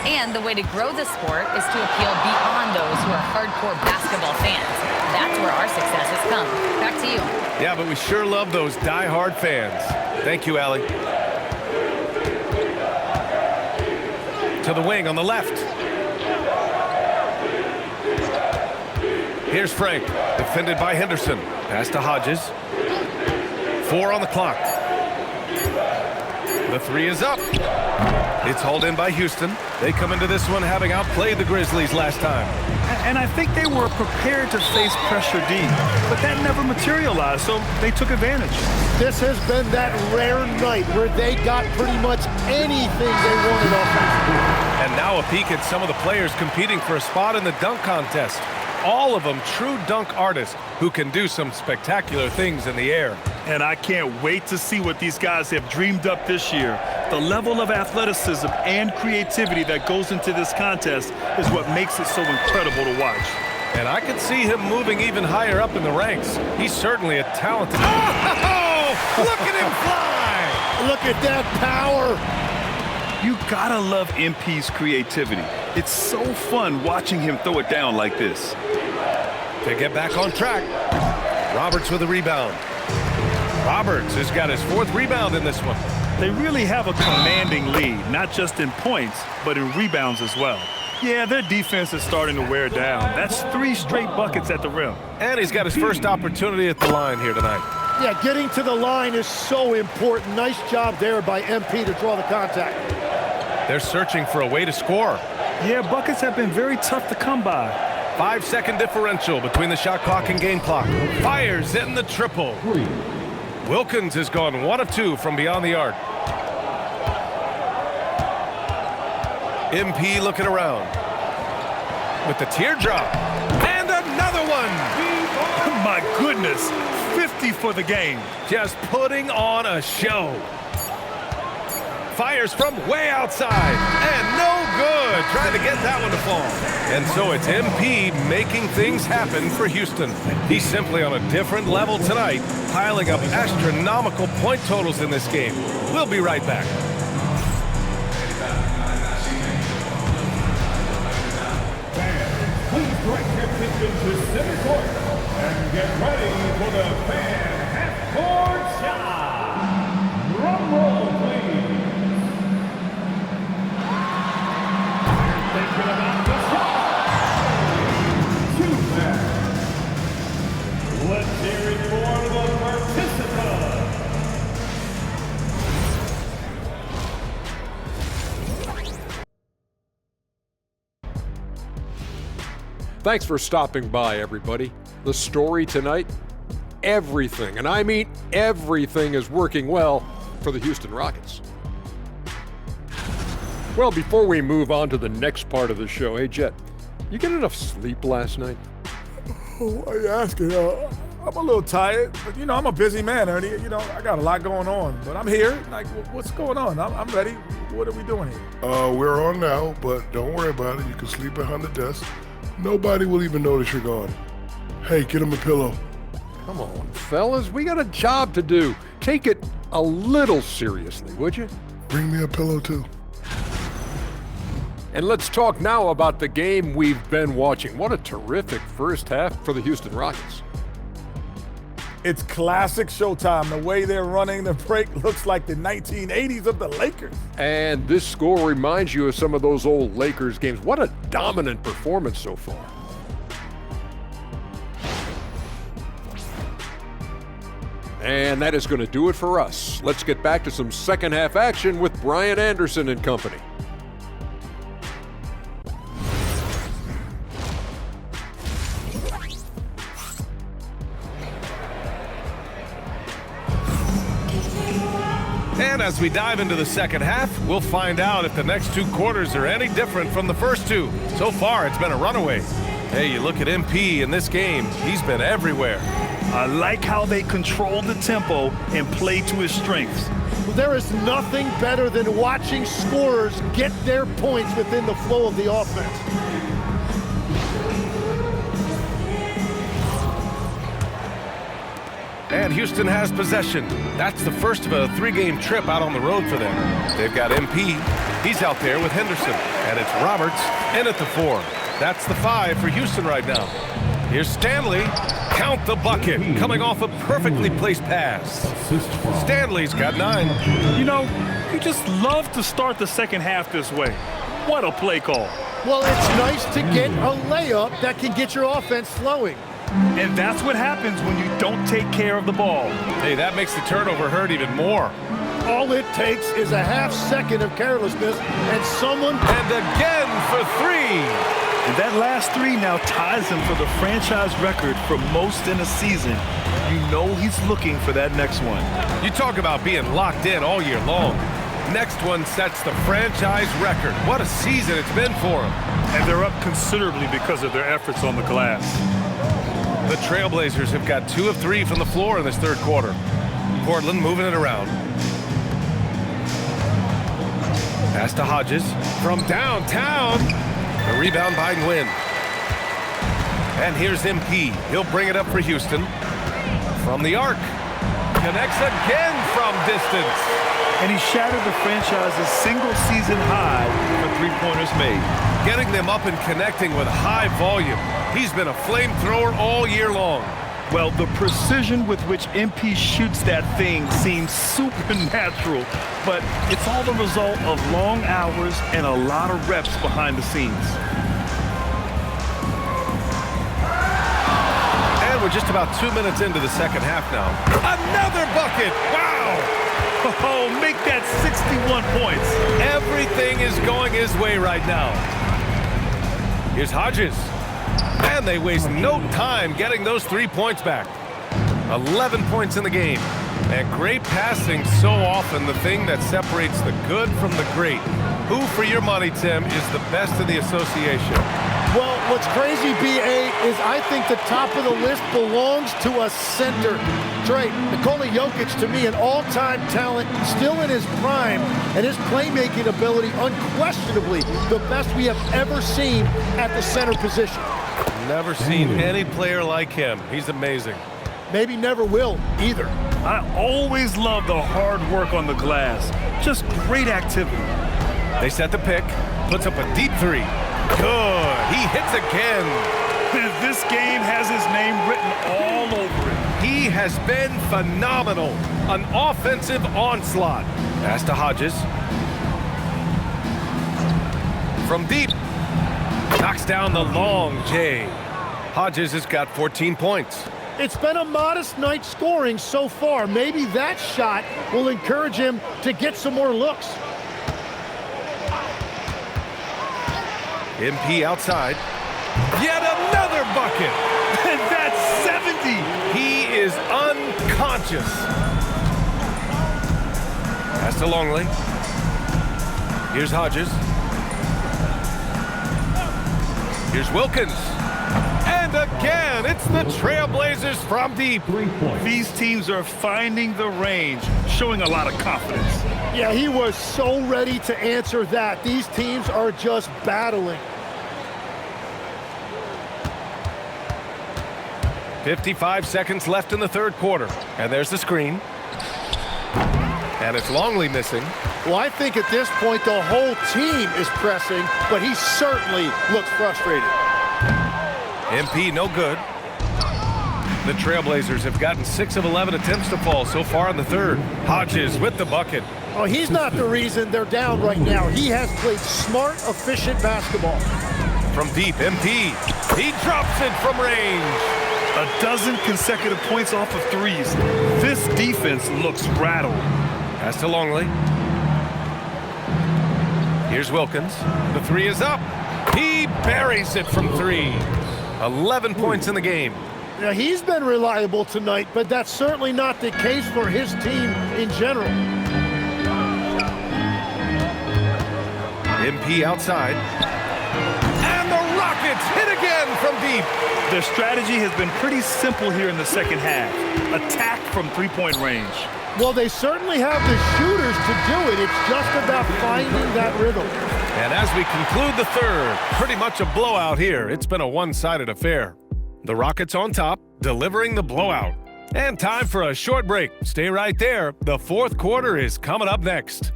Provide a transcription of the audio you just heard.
And the way to grow the sport is to appeal beyond those who are hardcore basketball fans. That's where our success has come. Back to you. Yeah, but we sure love those die-hard fans. Thank you, Allie. To the wing on the left. Here's Frank, defended by Henderson. Pass to Hodges. 4 on the clock. The 3 is up. It's hauled in by Houston. They come into this one having outplayed the Grizzlies last time. And I think they were prepared to face pressure D, but that never materialized, so they took advantage. This has been that rare night where they got pretty much anything they wanted offensively. And now a peek at some of the players competing for a spot in the dunk contest. All of them true dunk artists who can do some spectacular things in the air. And I can't wait to see what these guys have dreamed up this year. The level of athleticism and creativity that goes into this contest is what makes it so incredible to watch. And I can see him moving even higher up in the ranks. He's certainly a talented... Oh! Look at him fly! Look at that power! You gotta love MP's creativity. It's so fun watching him throw it down like this. To get back on track, Roberts with a rebound. Roberts has got his 4th rebound in this one. They really have a commanding lead, not just in points, but in rebounds as well. Yeah, their defense is starting to wear down. That's 3 straight buckets at the rim. And he's got his first opportunity at the line here tonight. Yeah, getting to the line is so important. Nice job there by MP to draw the contact. They're searching for a way to score. Yeah, buckets have been very tough to come by. 5-second differential between the shot clock and game clock. Fires in the triple. Wilkins has gone 1 of 2 from beyond the arc. MP looking around with the teardrop. And another one! My goodness, 50 for the game. Just putting on a show. Fires from way outside, and no good. Trying to get that one to fall. And so it's MP making things happen for Houston. He's simply on a different level tonight, piling up astronomical point totals in this game. We'll be right back. Please direct your attention to center court and get ready for the fan half-court shot. Drum roll, please. Thinking about the shot. 2 back. Let's hear it for the participants. Thanks for stopping by, everybody. The story tonight, everything, and I mean everything, is working well for the Houston Rockets. Well, before we move on to the next part of the show, hey, Jet, you get enough sleep last night? Oh, why are you asking? I'm a little tired, but, I'm a busy man, Ernie. I got a lot going on, but I'm here. Like, what's going on? I'm ready. What are we doing here? We're on now, but don't worry about it. You can sleep behind the desk. Nobody will even notice you're gone. Hey, get him a pillow. Come on, fellas, we got a job to do. Take it a little seriously, would you? Bring me a pillow, too. And let's talk now about the game we've been watching. What a terrific first half for the Houston Rockets. It's classic Showtime. The way they're running the break looks like the 1980s of the Lakers. And this score reminds you of some of those old Lakers games. What a dominant performance so far. And that is going to do it for us. Let's get back to some second half action with Brian Anderson and company. And as we dive into the second half, we'll find out if the next 2 quarters are any different from the first 2. So far, it's been a runaway. Hey, you look at MP in this game, he's been everywhere. I like how they control the tempo and play to his strengths. Well, there is nothing better than watching scorers get their points within the flow of the offense. And Houston has possession. That's the first of a 3-game trip out on the road for them. They've got MP. He's out there with Henderson. And it's Roberts in at the 4. That's the 5 for Houston right now. Here's Stanley. Count the bucket. Coming off a perfectly placed pass. Stanley's got 9. You know, you just love to start the second half this way. What a play call. Well, it's nice to get a layup that can get your offense flowing. And that's what happens when you don't take care of the ball. Hey, that makes the turnover hurt even more. All it takes is a half second of carelessness and someone... And again for 3. And that last 3 now ties him for the franchise record for most in a season. You know he's looking for that next one. You talk about being locked in all year long. Next one sets the franchise record. What a season it's been for him. And they're up considerably because of their efforts on the glass. The Trailblazers have got 2 of 3 from the floor in this third quarter. Portland moving it around. Pass to Hodges from downtown. The rebound by Nguyen. And here's MP. He'll bring it up for Houston. From the arc. Connects again from distance. And he shattered the franchise's single-season high for three-pointers made. Getting them up and connecting with high volume. He's been a flamethrower all year long. Well, the precision with which MP shoots that thing seems supernatural, but it's all the result of long hours and a lot of reps behind the scenes. And we're just about 2 minutes into the second half now. Another bucket! Wow! Oh, make that 61 points. Everything is going his way right now. Here's Hodges. And they waste no time getting those 3 points back. 11 points in the game. And great passing, so often the thing that separates the good from the great. Who, for your money, Tim, is the best in the association? Well, what's crazy, B.A., is I think the top of the list belongs to a center. Trey, Nikola Jokic, to me, an all-time talent, still in his prime, and his playmaking ability, unquestionably, the best we have ever seen at the center position. Never seen any player like him. He's amazing. Maybe never will, either. I always love the hard work on the glass. Just great activity. They set the pick, puts up a deep 3. Good. He hits again. This game has his name written all over it. He has been phenomenal. An offensive onslaught. Pass to Hodges. From deep. Knocks down the long J. Hodges has got 14 points. It's been a modest night scoring so far. Maybe that shot will encourage him to get some more looks. MP outside. Yet another bucket. And that's 70. He is unconscious. Pass to Longley. Here's Hodges. Here's Wilkins. And again, it's the Trailblazers from deep. These teams are finding the range, showing a lot of confidence. Yeah, he was so ready to answer that. These teams are just battling. 55 seconds left in the third quarter. And there's the screen. And it's Longley missing. Well, I think at this point the whole team is pressing, but he certainly looks frustrated. MP no good. The Trailblazers have gotten 6 of 11 attempts to fall so far in the third. Hodges with the bucket. Oh, he's not the reason they're down right now. He has played smart, efficient basketball. From deep, MP. He drops it from range. A dozen consecutive points off of threes. This defense looks rattled. Pass to Longley. Here's Wilkins. The 3 is up. He buries it from 3. 11 points in the game. Now, he's been reliable tonight, but that's certainly not the case for his team in general. MP outside. And the Rockets hit again from deep. Their strategy has been pretty simple here in the second half. Attack from three-point range. Well, they certainly have the shooters to do it. It's just about finding that rhythm. And as we conclude the third, pretty much a blowout here. It's been a one-sided affair. The Rockets on top, delivering the blowout. And time for a short break. Stay right there. The fourth quarter is coming up next.